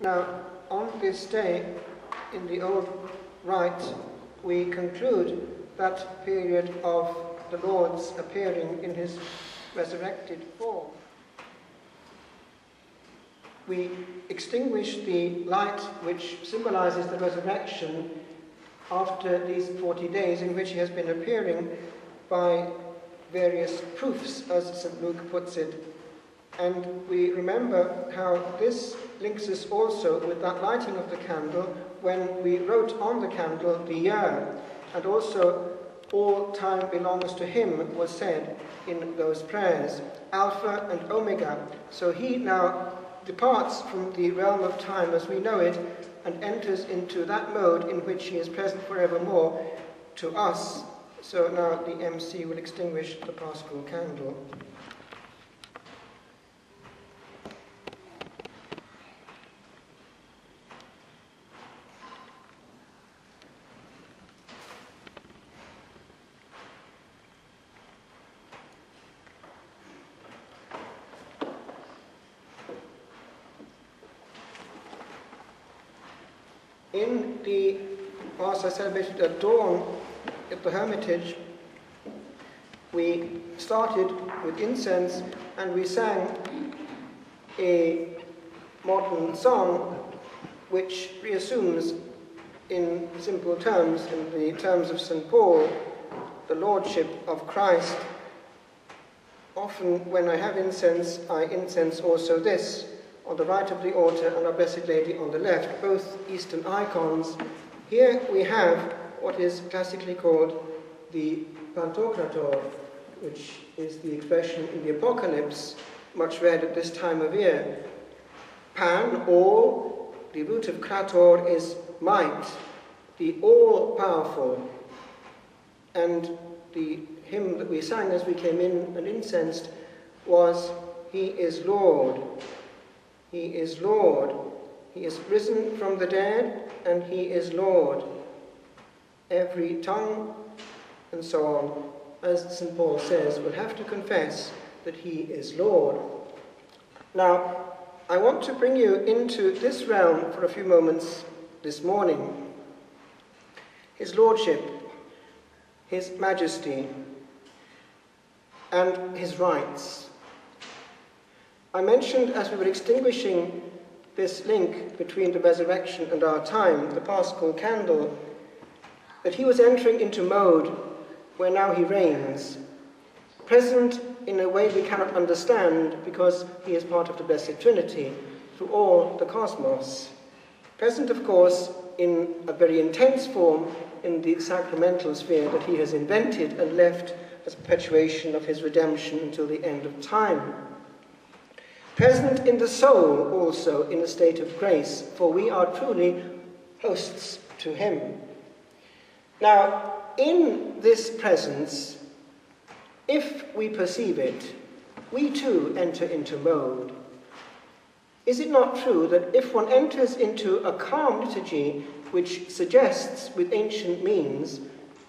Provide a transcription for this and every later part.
Now, on this day, in the old rite, we conclude that period of the Lord's appearing in his resurrected form. We extinguish the light which symbolizes the resurrection after these 40 days in which he has been appearing by various proofs, as St. Luke puts it. And we remember how this links us also with that lighting of the candle when we wrote on the candle the year, and also all time belongs to him was said in those prayers, Alpha and Omega. So he now departs from the realm of time as we know it and enters into that mode in which he is present forevermore to us. So now the MC will extinguish the Paschal candle. In the Mass I celebrated at dawn at the Hermitage, we started with incense and we sang a modern song which reassumes in simple terms, in the terms of St. Paul, the Lordship of Christ. Often when I have incense, I incense also this, on the right of the altar and Our Blessed Lady on the left, both Eastern icons. Here we have what is classically called the Pantocrator, which is the expression in the Apocalypse, much read at this time of year. Pan, all, the root of krator is might, the all-powerful. And the hymn that we sang as we came in and incensed was, He is Lord. He is Lord. He is risen from the dead, and he is Lord. Every tongue, and so on, as St. Paul says, will have to confess that he is Lord. Now, I want to bring you into this realm for a few moments this morning. His Lordship, his Majesty, and his rights. I mentioned as we were extinguishing this link between the resurrection and our time, the Paschal candle, that he was entering into mode where now he reigns, present in a way we cannot understand because he is part of the Blessed Trinity through all the cosmos. Present, of course, in a very intense form in the sacramental sphere that he has invented and left as perpetuation of his redemption until the end of time. Present in the soul also in a state of grace, for we are truly hosts to him. Now, in this presence, if we perceive it, we too enter into mode. Is it not true that if one enters into a calm liturgy which suggests with ancient means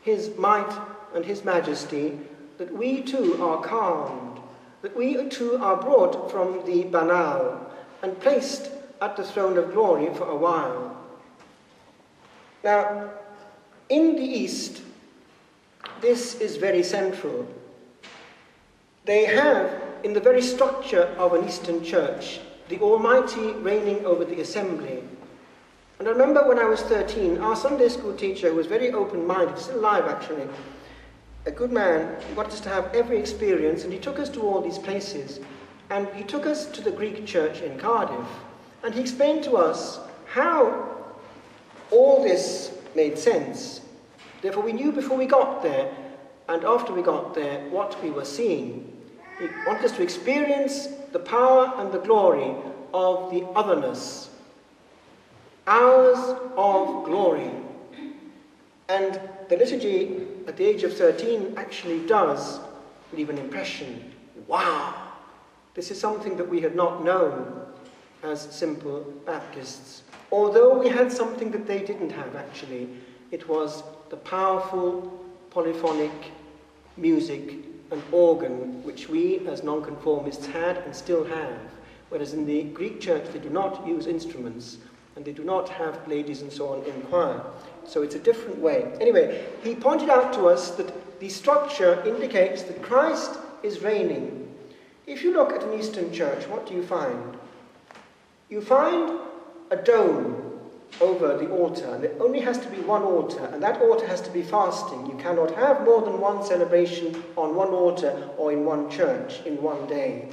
his might and his majesty, that we too are calmed? That we too are brought from the banal and placed at the throne of glory for a while. Now, in the East, this is very central. They have, in the very structure of an Eastern church, the Almighty reigning over the assembly. And I remember when I was 13, our Sunday school teacher, who was very open-minded, still alive actually, a good man, he wanted us to have every experience, and he took us to all these places. And he took us to the Greek church in Cardiff, and he explained to us how all this made sense. Therefore, we knew before we got there, and after we got there, what we were seeing. He wanted us to experience the power and the glory of the otherness. Hours of glory. And the liturgy at the age of 13 actually does leave an impression. Wow! This is something that we had not known as simple Baptists. Although we had something that they didn't have actually. It was the powerful polyphonic music and organ which we as nonconformists had and still have. whereas in the Greek church they do not use instruments, and they do not have ladies and so on in choir. So it's a different way. Anyway, he pointed out to us that the structure indicates that Christ is reigning. If you look at an Eastern church, what do you find? You find a dome over the altar, and there only has to be one altar, and that altar has to be fasting. You cannot have more than one celebration on one altar or in one church in one day.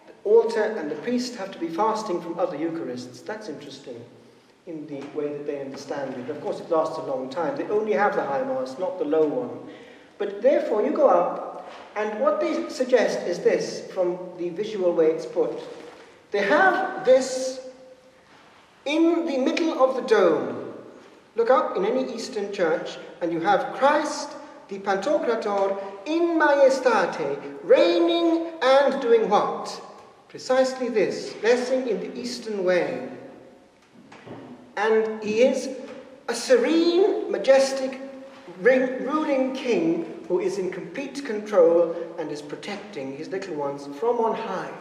The altar and the priest have to be fasting from other Eucharists. That's interesting in the way that they understand it. Of course, it lasts a long time. They only have the high mass, not the low one. But therefore, you go up, and what they suggest is this, from the visual way it's put. They have this in the middle of the dome. Look up in any Eastern church, and you have Christ, the Pantocrator, in majestate, reigning and doing what? Precisely this, blessing in the Eastern way. And he is a serene, majestic, ruling king who is in complete control and is protecting his little ones from on high.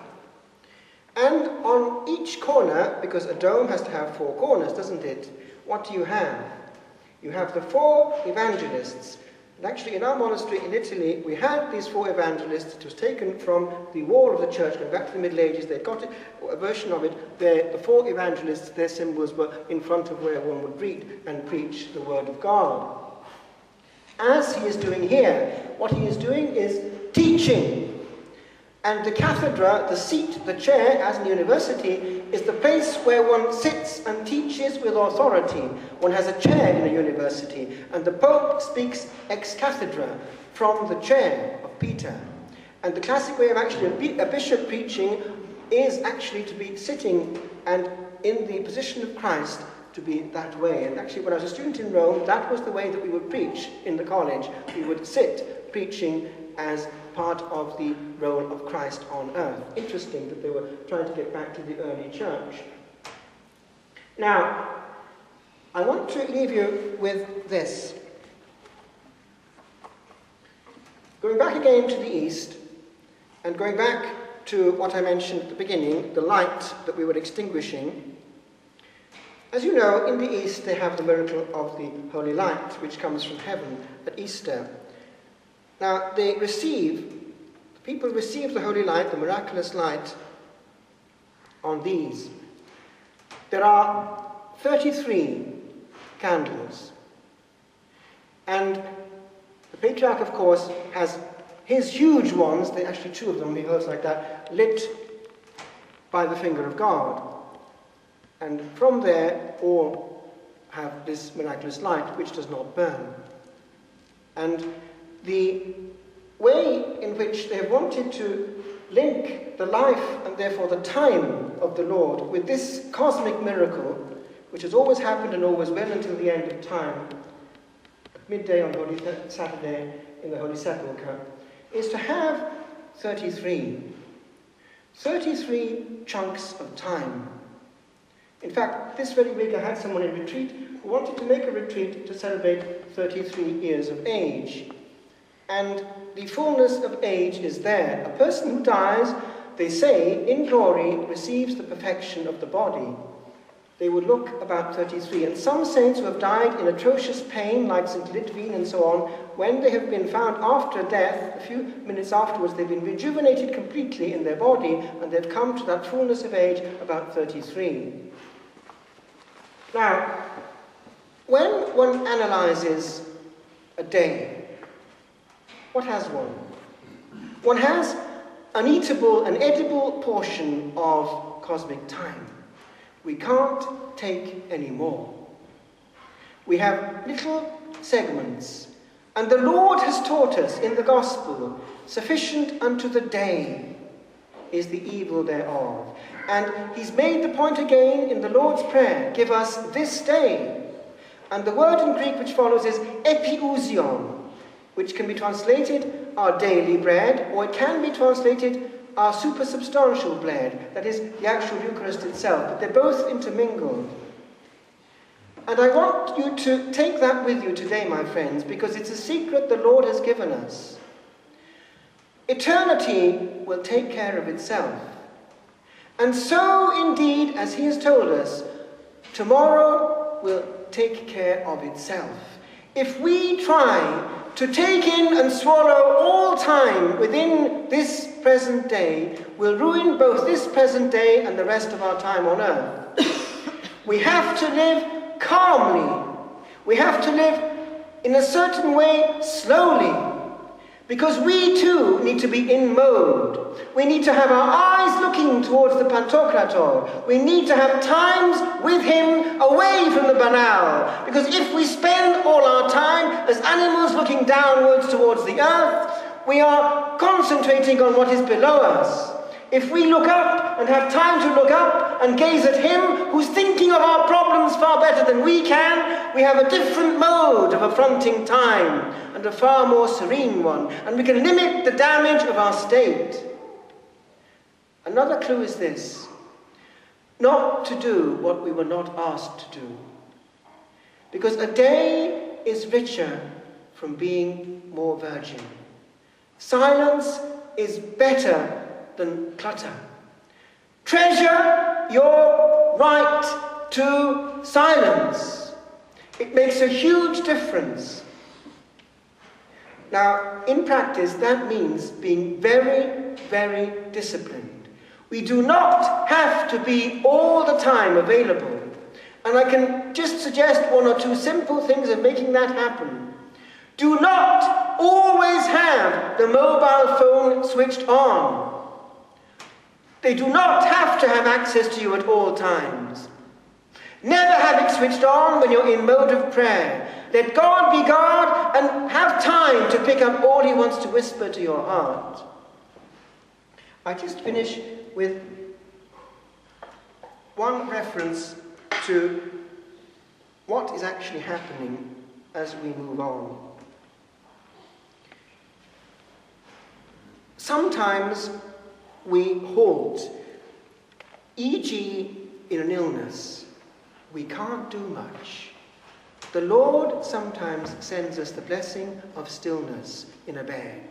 And on each corner, because a dome has to have 4 corners, doesn't it? What do you have? You have the 4 evangelists. And actually, in our monastery in Italy, we had these 4 evangelists. It was taken from the wall of the church, going back to the Middle Ages. They'd got a version of it. The 4 evangelists, their symbols were in front of where one would read and preach the word of God. As he is doing here, what he is doing is teaching. And the cathedra, the seat, the chair, as in the university, is the place where one sits and teaches with authority. One has a chair in a university, and the Pope speaks ex cathedra, from the chair of Peter. And the classic way of actually a bishop preaching is actually to be sitting and in the position of Christ, to be that way. And actually, when I was a student in Rome, that was the way that we would preach in the college. We would sit preaching as part of the role of Christ on earth. Interesting that they were trying to get back to the early church. Now, I want to leave you with this. Going back again to the east, and going back to what I mentioned at the beginning, the light that we were extinguishing. As you know, in the east they have the miracle of the holy light, which comes from heaven at Easter. Now, people receive the holy light, the miraculous light, on these. There are 33 candles. And the Patriarch, of course, has his huge ones, there are actually 2 of them, he holds like that, lit by the finger of God. And from there, all have this miraculous light, which does not burn. And the way in which they have wanted to link the life and therefore the time of the Lord with this cosmic miracle, which has always happened and always will until the end of time, at midday on Holy Saturday in the Holy Sepulchre, is to have 33 chunks of time. In fact, this very week I had someone in retreat who wanted to make a retreat to celebrate 33 years of age. And the fullness of age is there. A person who dies, they say, in glory, receives the perfection of the body. They would look about 33. And some saints who have died in atrocious pain, like St. Litvine and so on, when they have been found after death, a few minutes afterwards, they've been rejuvenated completely in their body, and they've come to that fullness of age about 33. Now, when one analyzes a day, what has one? One has an edible portion of cosmic time. We can't take any more. We have little segments. And the Lord has taught us in the Gospel, sufficient unto the day is the evil thereof. And he's made the point again in the Lord's Prayer, give us this day. And the word in Greek which follows is epiousion, which can be translated our daily bread, or it can be translated our supersubstantial bread, that is, the actual Eucharist itself. But they're both intermingled. And I want you to take that with you today, my friends, because it's a secret the Lord has given us. Eternity will take care of itself. And so, indeed, as he has told us, tomorrow will take care of itself. If we try to take in and swallow all time within this present day, we'll ruin both this present day and the rest of our time on earth. We have to live calmly. We have to live in a certain way slowly. Because we too need to be in mode. We need to have our eyes looking towards the Pantokrator. We need to have times with him away from the banal. Because if we spend all our time as animals looking downwards towards the earth, we are concentrating on what is below us. If we look up and have time to look up and gaze at him who's thinking of our problems far better than we can, we have a different mode of affronting time, and a far more serene one, and we can limit the damage of our state. Another clue is this: not to do what we were not asked to do. Because a day is richer from being more virgin. Silence is better than clutter. Treasure your right to silence. It makes a huge difference. Now, in practice, that means being very, very disciplined. We do not have to be all the time available. And I can just suggest one or two simple things of making that happen. Do not always have the mobile phone switched on. They do not have to have access to you at all times. Never have it switched on when you're in mode of prayer. Let God be God and have time to pick up all he wants to whisper to your heart. I just finish with one reference to what is actually happening as we move on. Sometimes we halt, e.g. in an illness. We can't do much. The Lord sometimes sends us the blessing of stillness in a bed.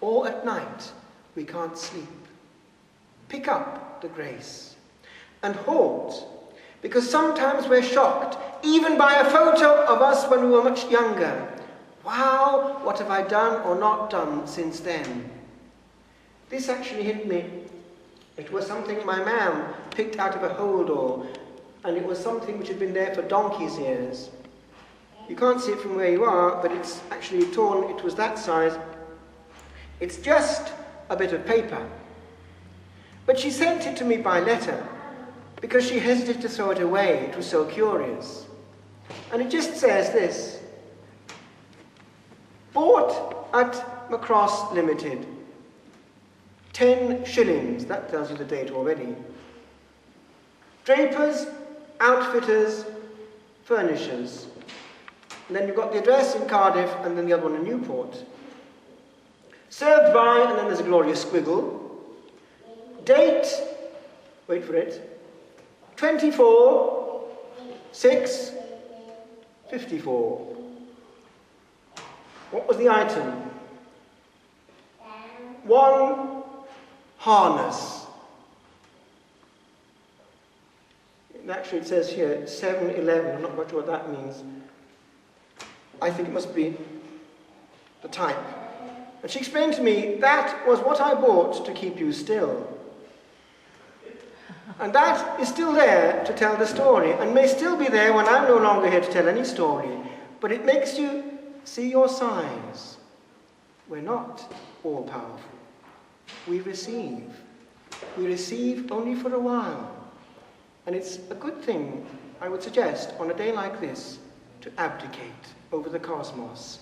Or at night, we can't sleep. Pick up the grace and halt, because sometimes we're shocked, even by a photo of us when we were much younger. Wow, what have I done or not done since then? This actually hit me. It was something my man picked out of a holdall, and it was something which had been there for donkey's years. You can't see it from where you are, but it's actually torn. It was that size. It's just a bit of paper. But she sent it to me by letter, because she hesitated to throw it away. It was so curious. And it just says this: bought at Macross Limited. 10 shillings, that tells you the date already. Drapers, outfitters, furnishers. And then you've got the address in Cardiff and then the other one in Newport. Served by, and then there's a glorious squiggle. Date, wait for it, 24/6/54. What was the item? 1 harness. Actually, it says here 7-11. I'm not quite sure what that means. I think it must be the type. And she explained to me that was what I bought to keep you still. And that is still there to tell the story, and may still be there when I'm no longer here to tell any story. But it makes you see your signs. We're not all powerful. We receive. We receive only for a while. And it's a good thing, I would suggest, on a day like this, to abdicate over the cosmos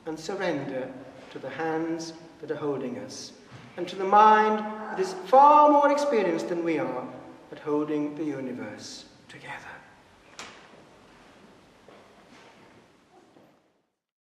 and surrender to the hands that are holding us, and to the mind that is far more experienced than we are at holding the universe together.